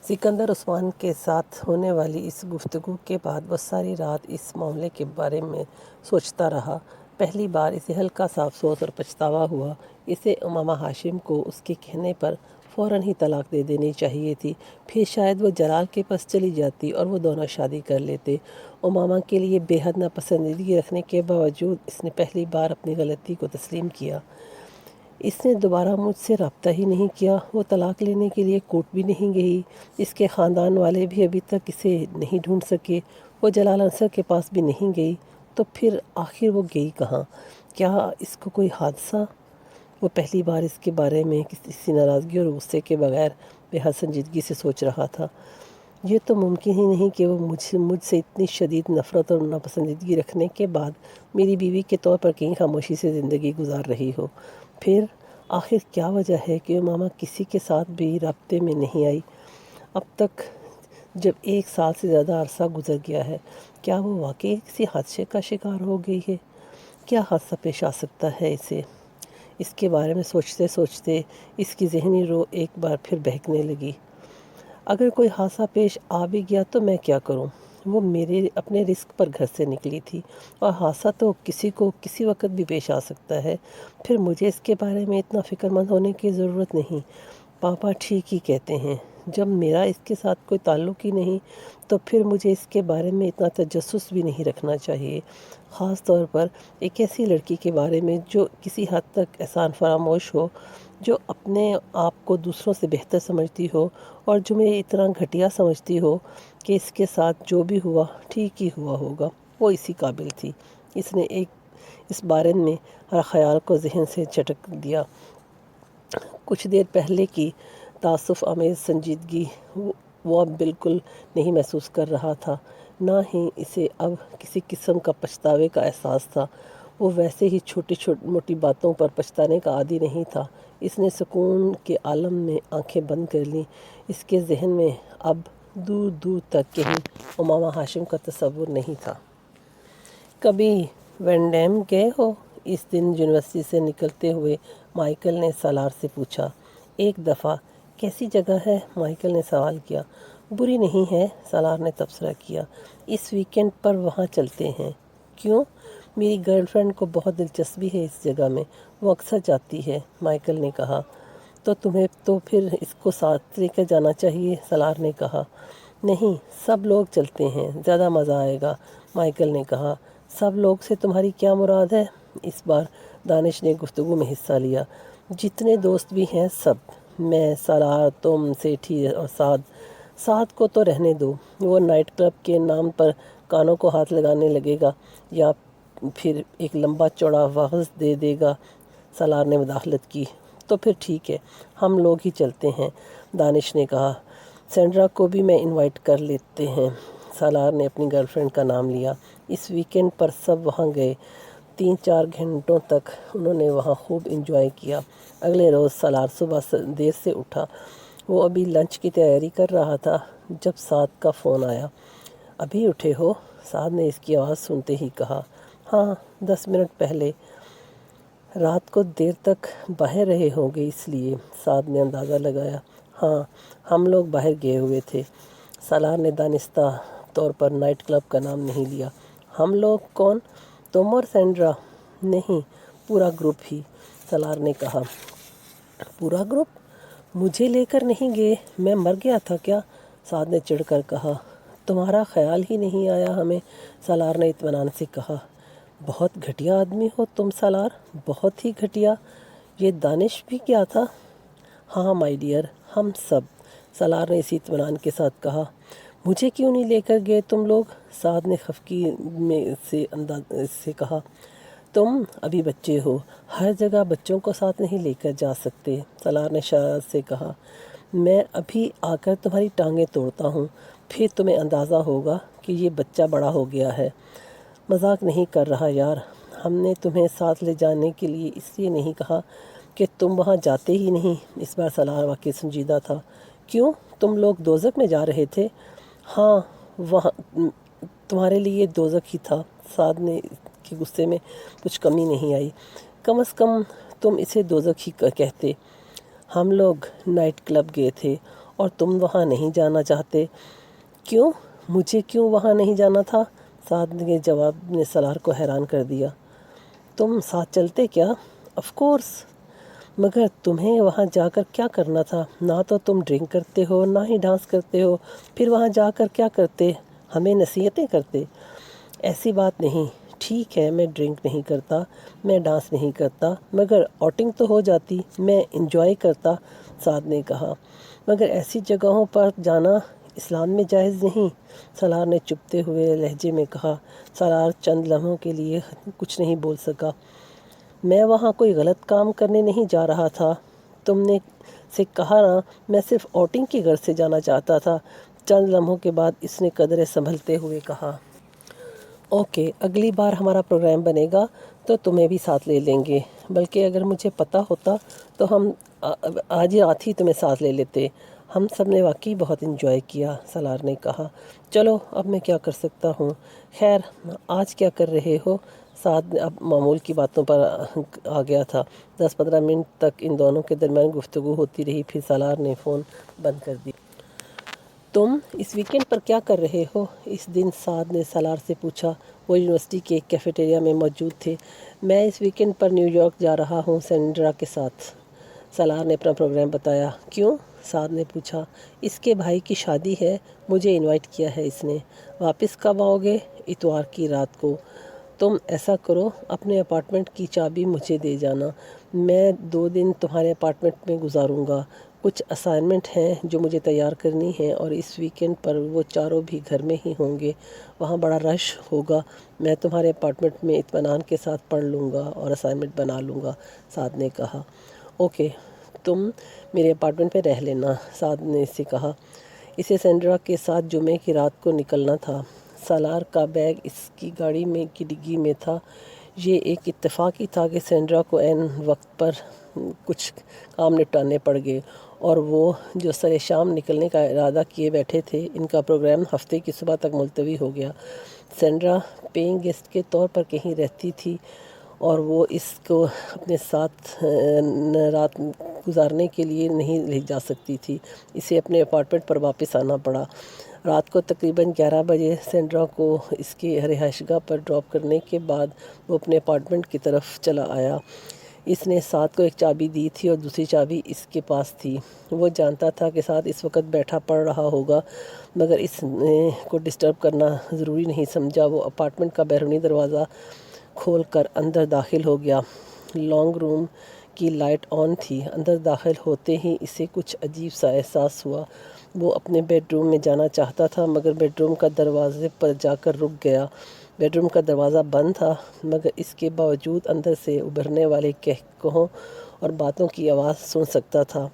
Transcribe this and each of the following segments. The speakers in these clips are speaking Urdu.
سکندر عثمان کے ساتھ ہونے والی اس گفتگو کے بعد وہ ساری رات اس معاملے کے بارے میں سوچتا رہا۔ پہلی بار اسے ہلکا سا افسوس اور پچھتاوا ہوا۔ اسے امامہ ہاشم کو اس کے کہنے پر فوراً ہی طلاق دے دینی چاہیے تھی، پھر شاید وہ جلال کے پاس چلی جاتی اور وہ دونوں شادی کر لیتے۔ امامہ کے لیے بے حد ناپسندیدگی رکھنے کے باوجود اس نے پہلی بار اپنی غلطی کو تسلیم کیا۔ اس نے دوبارہ مجھ سے رابطہ ہی نہیں کیا، وہ طلاق لینے کے لیے کورٹ بھی نہیں گئی، اس کے خاندان والے بھی ابھی تک اسے نہیں ڈھونڈ سکے، وہ جلال انصر کے پاس بھی نہیں گئی، تو پھر آخر وہ گئی کہاں؟ کیا اس کو کوئی حادثہ؟ وہ پہلی بار اس کے بارے میں کسی ناراضگی اور غصے کے بغیر بے حد سنجیدگی سے سوچ رہا تھا۔ یہ تو ممکن ہی نہیں کہ وہ مجھ سے اتنی شدید نفرت اور ناپسندیدگی رکھنے کے بعد میری بیوی کے طور پر کہیں خاموشی سے زندگی گزار رہی ہو۔ پھر آخر کیا وجہ ہے کہ امامہ کسی کے ساتھ بھی رابطے میں نہیں آئی اب تک، جب 1 سال سے زیادہ عرصہ گزر گیا ہے؟ کیا وہ واقعی کسی حادثے کا شکار ہو گئی ہے؟ کیا حادثہ پیش آ سکتا ہے اسے؟ اس کے بارے میں سوچتے سوچتے اس کی ذہنی رو ایک بار پھر بہکنے لگی۔ اگر کوئی حادثہ پیش آ بھی گیا تو میں کیا کروں؟ وہ میرے اپنے رزق پر گھر سے نکلی تھی، اور حادثہ تو کسی کو کسی وقت بھی پیش آ سکتا ہے۔ پھر مجھے اس کے بارے میں اتنا فکر مند ہونے کی ضرورت نہیں۔ پاپا ٹھیک ہی کہتے ہیں، جب میرا اس کے ساتھ کوئی تعلق ہی نہیں تو پھر مجھے اس کے بارے میں اتنا تجسس بھی نہیں رکھنا چاہیے، خاص طور پر ایک ایسی لڑکی کے بارے میں جو کسی حد تک احسان فراموش ہو، جو اپنے آپ کو دوسروں سے بہتر سمجھتی ہو، اور جو مجھے اتنا گھٹیا سمجھتی ہو کہ اس کے ساتھ جو بھی ہوا ٹھیک ہی ہوا ہوگا۔ وہ اسی قابل تھی۔ اس نے اس بارے میں ہر خیال کو ذہن سے چٹک دیا۔ کچھ دیر پہلے کی تعسف آمیز سنجیدگی وہ اب بالکل نہیں محسوس کر رہا تھا، نہ ہی اسے اب کسی قسم کا پچھتاوے کا احساس تھا۔ وہ ویسے ہی چھوٹی موٹی باتوں پر پچھتانے کا عادی نہیں تھا۔ اس نے سکون کے عالم میں آنکھیں بند کر لیں۔ اس کے ذہن میں اب دور دور تک کہیں امامہ ہاشم کا تصور نہیں تھا۔ کبھی وینڈیم گئے ہو؟ اس دن یونیورسٹی سے نکلتے ہوئے مائیکل نے سالار سے پوچھا۔ 1 دفعہ۔ کیسی جگہ ہے؟ مائیکل نے سوال کیا۔ بری نہیں ہے، سالار نے تبصرہ کیا۔ اس ویکنڈ پر وہاں چلتے ہیں۔ کیوں؟ میری گرل فرینڈ کو بہت دلچسپی ہے اس جگہ میں، وہ اکثر جاتی ہے، مائیکل نے کہا۔ تو تمہیں تو پھر اس کو ساتھ لے کر جانا چاہیے، سالار نے کہا۔ نہیں، سب لوگ چلتے ہیں، زیادہ مزہ آئے گا، مائیکل نے کہا۔ سب لوگ سے تمہاری کیا مراد ہے؟ اس بار دانش نے گفتگو میں حصہ لیا۔ جتنے دوست بھی ہیں سب، میں، سالار، تم، سیٹھی اور سعد کو تو رہنے دو، وہ نائٹ کلب کے نام پر کانوں کو ہاتھ لگانے لگے گا یا پھر ایک لمبا چوڑا وعظ دے دے گا، سالار نے مداخلت کی۔ تو پھر ٹھیک ہے، ہم لوگ ہی چلتے ہیں، دانش نے کہا۔ سینڈرا کو بھی میں انوائٹ کر لیتے ہیں، سالار نے اپنی گرل فرینڈ کا نام لیا۔ اس ویکنڈ پر سب وہاں گئے۔ 3-4 گھنٹوں تک انہوں نے وہاں خوب انجوائے کیا۔ اگلے روز سالار صبح دیر سے اٹھا۔ وہ ابھی لنچ کی تیاری کر رہا تھا جب سعد کا فون آیا۔ ابھی اٹھے ہو؟ سعد نے اس کی آواز سنتے ہی کہا۔ ہاں، 10 منٹ پہلے۔ رات کو دیر تک باہر رہے ہوں گے اس لیے، سعد نے اندازہ لگایا۔ ہاں، ہم لوگ باہر گئے ہوئے تھے، سالار نے دانستہ طور پر نائٹ کلب کا نام نہیں لیا۔ ہم لوگ کون؟ تم اور سینڈرا؟ نہیں، پورا گروپ ہی، سالار نے کہا۔ پورا گروپ؟ مجھے لے کر نہیں گئے؟ میں مر گیا تھا کیا؟ سعد نے چڑھ کر کہا۔ تمہارا خیال ہی نہیں آیا ہمیں، سالار نے اطمینان سے کہا۔ بہت گھٹیا آدمی ہو تم سالار، بہت ہی گھٹیا۔ یہ دانش بھی کیا تھا؟ ہاں مائی ڈیئر، ہم سب، سالار نے اسی اطمینان کے ساتھ کہا۔ مجھے کیوں نہیں لے کر گئے تم لوگ؟ سعد نے خفگی میں سے کہا۔ تم ابھی بچے ہو، ہر جگہ بچوں کو ساتھ نہیں لے کر جا سکتے، سالار نے شرارت سے کہا۔ میں ابھی آ کر تمہاری ٹانگیں توڑتا ہوں، پھر تمہیں اندازہ ہوگا کہ یہ بچہ بڑا ہو گیا ہے۔ مذاق نہیں کر رہا یار، ہم نے تمہیں ساتھ لے جانے کے لیے اس لیے نہیں کہا کہ تم وہاں جاتے ہی نہیں، اس بار سالار واقعی سنجیدہ تھا۔ کیوں، تم لوگ دوزخ میں جا رہے تھے؟ ہاں، وہاں تمہارے لیے دوزخ ہی تھا، سعد نے کے غصے میں کچھ کمی نہیں آئی۔ کم از کم تم اسے دوزخ ہی کہتے۔ ہم لوگ نائٹ کلب گئے تھے اور تم وہاں نہیں جانا چاہتے؟ کیوں؟ مجھے کیوں وہاں نہیں جانا تھا؟ سعد کے جواب نے سالار کو حیران کر دیا۔ تم ساتھ چلتے کیا؟ آف کورس، مگر تمہیں وہاں جا کر کیا کرنا تھا؟ نہ تو تم ڈرنک کرتے ہو، نہ ہی ڈانس کرتے ہو، پھر وہاں جا کر کیا کرتے؟ ہمیں نصیحتیں کرتے؟ ایسی بات نہیں، ٹھیک ہے میں ڈرنک نہیں کرتا، میں ڈانس نہیں کرتا، مگر آؤٹنگ تو ہو جاتی، میں انجوائے کرتا، سعد نے کہا۔ مگر ایسی جگہوں پر جانا اسلام میں جائز نہیں، سالار نے چپتے ہوئے لہجے میں کہا۔ سالار چند لمحوں کے لیے کچھ نہیں بول سکا۔ میں وہاں کوئی غلط کام کرنے نہیں جا رہا تھا، تم نے سے کہا نا، میں صرف آؤٹنگ کی غرض سے جانا چاہتا تھا۔ چند لمحوں کے بعد اس نے قدرے سنبھلتے ہوئے کہا۔ اوکے، اگلی بار ہمارا پروگرام بنے گا تو تمہیں بھی ساتھ لے لیں گے، بلکہ اگر مجھے پتہ ہوتا تو ہم آج رات ہی تمہیں ساتھ لے لیتے۔ ہم سب نے واقعی بہت انجوائے کیا، سالار نے کہا۔ چلو اب میں کیا کر سکتا ہوں؟ خیر، آج کیا کر رہے ہو؟ سعد اب معمول کی باتوں پر آ گیا تھا۔ 10-15 منٹ تک ان دونوں کے درمیان گفتگو ہوتی رہی، پھر سالار نے فون بند کر دیا۔ تم اس ویکینڈ پر کیا کر رہے ہو؟ اس دن سعد نے سالار سے پوچھا۔ وہ یونیورسٹی کے ایک کیفیٹیریا میں موجود تھے۔ میں اس ویکینڈ پر نیو یارک جا رہا ہوں سینڈرا کے ساتھ، سالار نے اپنا پروگرام بتایا۔ کیوں؟ سعد نے پوچھا۔ اس کے بھائی کی شادی ہے، مجھے انوائٹ کیا ہے اس نے۔ واپس کب آؤ گے؟ اتوار کی رات کو۔ تم ایسا کرو، اپنے اپارٹمنٹ کی چابی مجھے دے جانا، میں 2 دن تمہارے اپارٹمنٹ میں گزاروں گا۔ کچھ اسائنمنٹ ہیں جو مجھے تیار کرنی ہیں، اور اس ویکینڈ پر وہ چاروں بھی گھر میں ہی ہوں گے، وہاں بڑا رش ہوگا۔ میں تمہارے اپارٹمنٹ میں اطمینان کے ساتھ پڑھ لوں گا اور اسائنمنٹ بنا لوں گا، سعد نے کہا۔ اوکے، تم میرے اپارٹمنٹ میں رہ لینا، سعد نے اس سے کہا۔ اسے سینڈرا کے ساتھ جمعے کی رات کو نکلنا تھا۔ سالار کا بیگ اس کی گاڑی میں کی ڈگی میں تھا۔ یہ ایک اتفاق ہی تھا کہ سینڈرا کو عین وقت پر کچھ کام نپٹانے پڑ گئے، اور وہ جو سر شام نکلنے کا ارادہ کیے بیٹھے تھے، ان کا پروگرام ہفتے کی صبح تک ملتوی ہو گیا۔ سینڈرا پیئنگ گیسٹ کے طور پر کہیں رہتی تھی، اور وہ اس کو اپنے ساتھ رات گزارنے کے لیے نہیں لے جا سکتی تھی۔ اسے اپنے اپارٹمنٹ پر واپس آنا پڑا۔ رات کو تقریباً 11 بجے سینڈرا کو اس کی رہائش گاہ پر ڈراپ کرنے کے بعد وہ اپنے اپارٹمنٹ کی طرف چلا آیا۔ اس نے سعد کو ایک چابی دی تھی اور دوسری چابی اس کے پاس تھی۔ وہ جانتا تھا کہ سعد اس وقت بیٹھا پڑھ رہا ہوگا، مگر اس نے کو ڈسٹرب کرنا ضروری نہیں سمجھا۔ وہ اپارٹمنٹ کا بیرونی دروازہ کھول کر اندر داخل ہو گیا۔ لانگ روم کی لائٹ آن تھی۔ اندر داخل ہوتے ہی اسے کچھ عجیب سا احساس ہوا۔ وہ اپنے بیڈ روم میں جانا چاہتا تھا، مگر بیڈ روم کا دروازے پر جا کر رک گیا۔ بیڈ روم کا دروازہ بند تھا، مگر اس کے باوجود اندر سے ابھرنے والے قہقہوں اور باتوں کی آواز سن سکتا تھا۔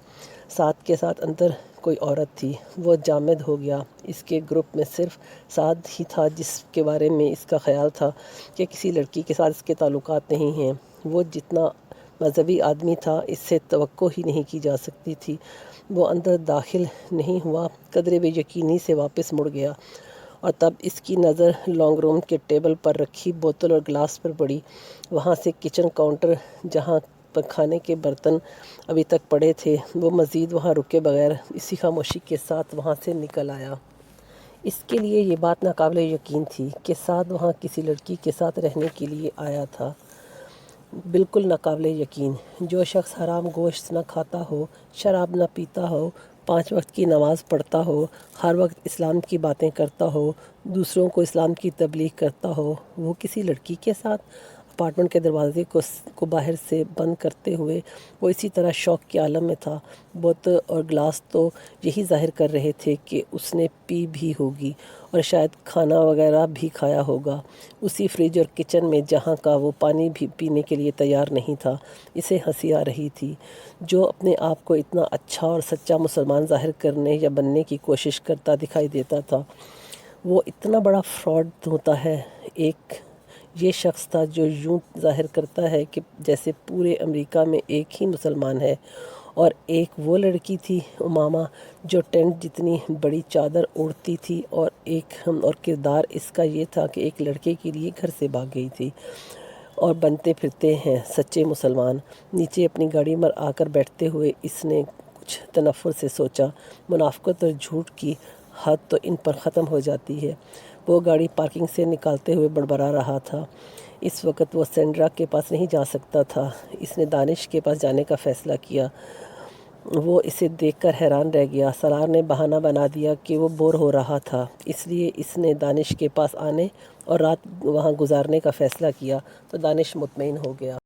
سعد کے ساتھ اندر کوئی عورت تھی۔ وہ جامد ہو گیا۔ اس کے گروپ میں صرف سعد ہی تھا جس کے بارے میں اس کا خیال تھا کہ کسی لڑکی کے ساتھ اس کے تعلقات نہیں ہیں۔ وہ جتنا مذہبی آدمی تھا، اس سے توقع ہی نہیں کی جا سکتی تھی۔ وہ اندر داخل نہیں ہوا، قدرے بے یقینی سے واپس مڑ گیا، اور تب اس کی نظر لانگ روم کے ٹیبل پر رکھی بوتل اور گلاس پر پڑی۔ وہاں سے کچن کاؤنٹر جہاں پر کھانے کے برتن ابھی تک پڑے تھے، وہ مزید وہاں رکے بغیر اسی خاموشی کے ساتھ وہاں سے نکل آیا۔ اس کے لیے یہ بات ناقابل یقین تھی کہ سعد وہاں کسی لڑکی کے ساتھ رہنے کے لیے آیا تھا۔ بالکل ناقابل یقین۔ جو شخص حرام گوشت نہ کھاتا ہو، شراب نہ پیتا ہو، 5 وقت کی نماز پڑھتا ہو، ہر وقت اسلام کی باتیں کرتا ہو، دوسروں کو اسلام کی تبلیغ کرتا ہو، وہ کسی لڑکی کے ساتھ؟ اپارٹمنٹ کے دروازے کو باہر سے بند کرتے ہوئے وہ اسی طرح شوق کے عالم میں تھا۔ بوتل اور گلاس تو یہی ظاہر کر رہے تھے کہ اس نے پی بھی ہوگی، اور شاید کھانا وغیرہ بھی کھایا ہوگا، اسی فریج اور کچن میں جہاں کا وہ پانی بھی پینے کے لیے تیار نہیں تھا۔ اسے ہنسی آ رہی تھی۔ جو اپنے آپ کو اتنا اچھا اور سچا مسلمان ظاہر کرنے یا بننے کی کوشش کرتا دکھائی دیتا تھا، وہ اتنا بڑا فراڈ ہوتا ہے۔ ایک یہ شخص تھا جو یوں ظاہر کرتا ہے کہ جیسے پورے امریکہ میں ایک ہی مسلمان ہے، اور ایک وہ لڑکی تھی امامہ جو ٹینٹ جتنی بڑی چادر اوڑھتی تھی، اور کردار اس کا یہ تھا کہ ایک لڑکے کے لیے گھر سے بھاگ گئی تھی، اور بنتے پھرتے ہیں سچے مسلمان۔ نیچے اپنی گاڑی میں آ کر بیٹھتے ہوئے اس نے کچھ تنفر سے سوچا، منافقت اور جھوٹ کی حد تو ان پر ختم ہو جاتی ہے۔ وہ گاڑی پارکنگ سے نکالتے ہوئے بڑبڑا رہا تھا۔ اس وقت وہ سینڈرا کے پاس نہیں جا سکتا تھا۔ اس نے دانش کے پاس جانے کا فیصلہ کیا۔ وہ اسے دیکھ کر حیران رہ گیا۔ سالار نے بہانہ بنا دیا کہ وہ بور ہو رہا تھا، اس لیے اس نے دانش کے پاس آنے اور رات وہاں گزارنے کا فیصلہ کیا، تو دانش مطمئن ہو گیا۔